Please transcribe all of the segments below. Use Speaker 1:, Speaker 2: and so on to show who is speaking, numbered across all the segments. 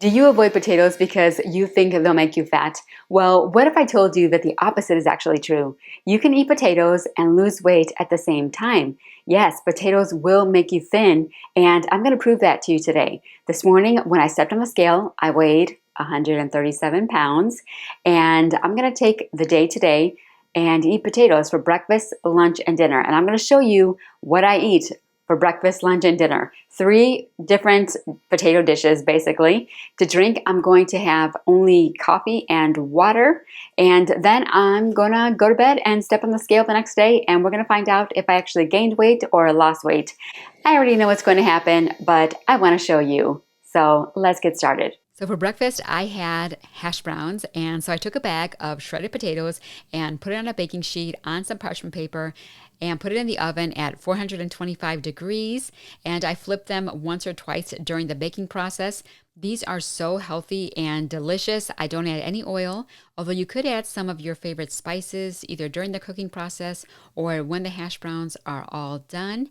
Speaker 1: Do you avoid potatoes because you think they'll make you fat? Well, what if I told you that the opposite is actually true? You can eat potatoes and lose weight at the same time. Yes, potatoes will make you thin, and I'm going to prove that to you today. This morning, when I stepped on the scale, I weighed 137 pounds, and I'm going to take the day today and eat potatoes for breakfast, lunch, and dinner. And I'm going to show you what I eat for breakfast, lunch, and dinner. 3 different potato dishes, basically. To drink, I'm going to have only coffee and water, and then I'm gonna go to bed and step on the scale the next day, and we're gonna find out if I actually gained weight or lost weight. I already know what's going to happen, but I want to show you. So let's get started. So for breakfast, I had hash browns, and so I took a bag of shredded potatoes and put it on a baking sheet on some parchment paper and put it in the oven at 425 degrees, and I flipped them once or twice during the baking process. These are so healthy and delicious. I don't add any oil, although you could add some of your favorite spices either during the cooking process or when the hash browns are all done.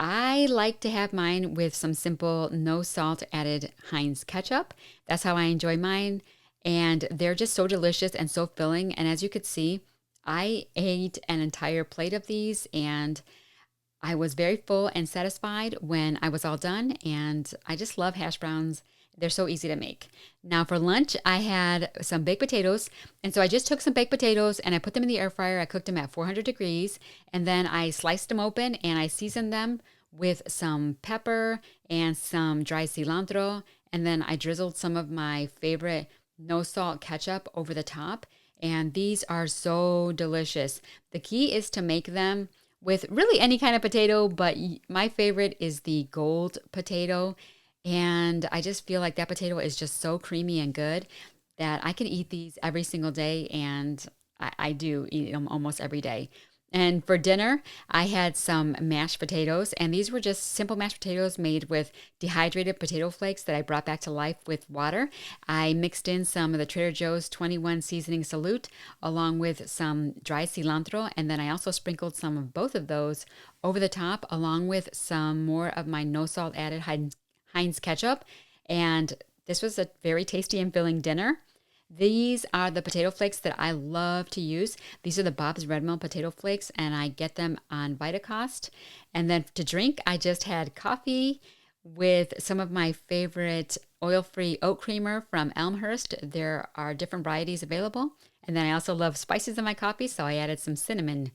Speaker 1: I like to have mine with some simple, no salt added Heinz ketchup. That's how I enjoy mine. And they're just so delicious and so filling. And as you could see, I ate an entire plate of these, and I was very full and satisfied when I was all done. And I just love hash browns. They're so easy to make. Now for lunch, I had some baked potatoes. And so I just took some baked potatoes and I put them in the air fryer. I cooked them at 400 degrees. And then I sliced them open and I seasoned them with some pepper and some dry cilantro. And then I drizzled some of my favorite no salt ketchup over the top. And these are so delicious. The key is to make them with really any kind of potato, but my favorite is the gold potato. And I just feel like that potato is just so creamy and good that I can eat these every single day, and I do eat them almost every day. And for dinner, I had some mashed potatoes, and these were just simple mashed potatoes made with dehydrated potato flakes that I brought back to life with water. I mixed in some of the Trader Joe's 21 seasoning salute along with some dry cilantro, and then I also sprinkled some of both of those over the top along with some more of my no salt added Heinz ketchup, and this was a very tasty and filling dinner. These are the potato flakes that I love to use. These are the Bob's Red Mill potato flakes, and I get them on Vitacost. And then to drink, I just had coffee with some of my favorite oil-free oat creamer from Elmhurst. There are different varieties available. And then I also love spices in my coffee, so I added some cinnamon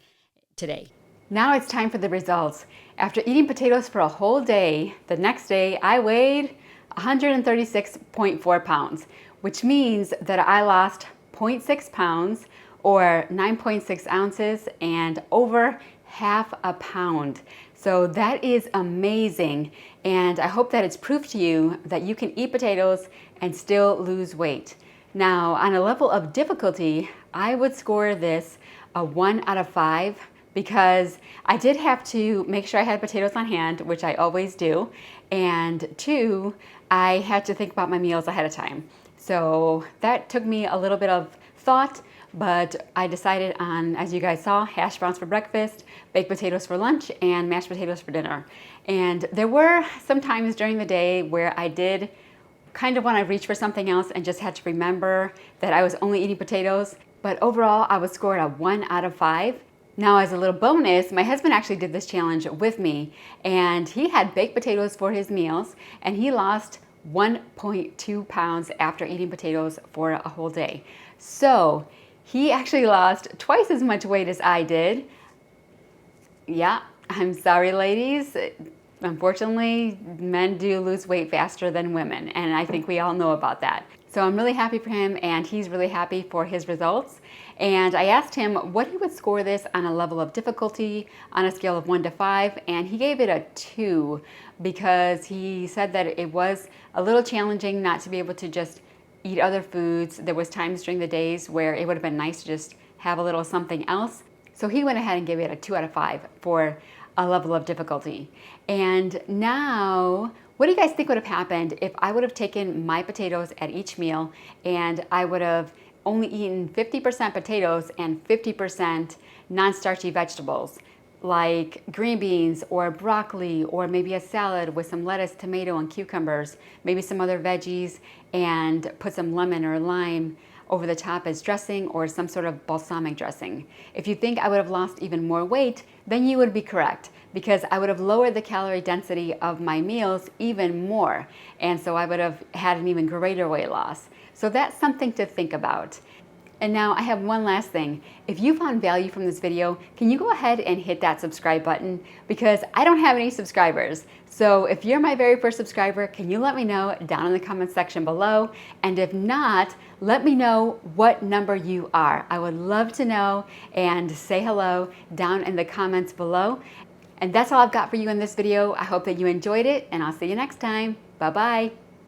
Speaker 1: today. Now it's time for the results. After eating potatoes for a whole day, the next day I weighed 136.4 pounds, which means that I lost 0.6 pounds or 9.6 ounces and over half a pound. So that is amazing. And I hope that it's proof to you that you can eat potatoes and still lose weight. Now, on a level of difficulty, I would score this a 1 out of 5. Because I did have to make sure I had potatoes on hand, which I always do, and 2, I had to think about my meals ahead of time. So that took me a little bit of thought, but I decided on, as you guys saw, hash browns for breakfast, baked potatoes for lunch, and mashed potatoes for dinner. And there were some times during the day where I did kind of want to reach for something else and just had to remember that I was only eating potatoes. But overall, I was scored a 1 out of 5. Now, as a little bonus, my husband actually did this challenge with me, and he had baked potatoes for his meals, and he lost 1.2 pounds after eating potatoes for a whole day. So he actually lost twice as much weight as I did. Yeah, I'm sorry, ladies. Unfortunately, men do lose weight faster than women, and I think we all know about that. So I'm really happy for him, and he's really happy for his results. And I asked him what he would score this on a level of difficulty on a scale of 1 to 5, and he gave it a 2 because he said that it was a little challenging not to be able to just eat other foods. There was times during the days where it would have been nice to just have a little something else. So he went ahead and gave it a 2 out of 5 for a level of difficulty. And now, what do you guys think would have happened if I would have taken my potatoes at each meal and I would have only eaten 50% potatoes and 50% non-starchy vegetables? like green beans or broccoli, or maybe a salad with some lettuce, tomato, and cucumbers, maybe some other veggies, and put some lemon or lime over the top as dressing or some sort of balsamic dressing. If you think I would have lost even more weight, then you would be correct, because I would have lowered the calorie density of my meals even more, and so I would have had an even greater weight loss. So that's something to think about. And now I have one last thing. If you found value from this video, can you go ahead and hit that subscribe button? Because I don't have any subscribers. So if you're my very first subscriber, can you let me know down in the comment section below? And if not, let me know what number you are. I would love to know, and say hello down in the comments below. And that's all I've got for you in this video. I hope that you enjoyed it, and I'll see you next time. Bye-bye.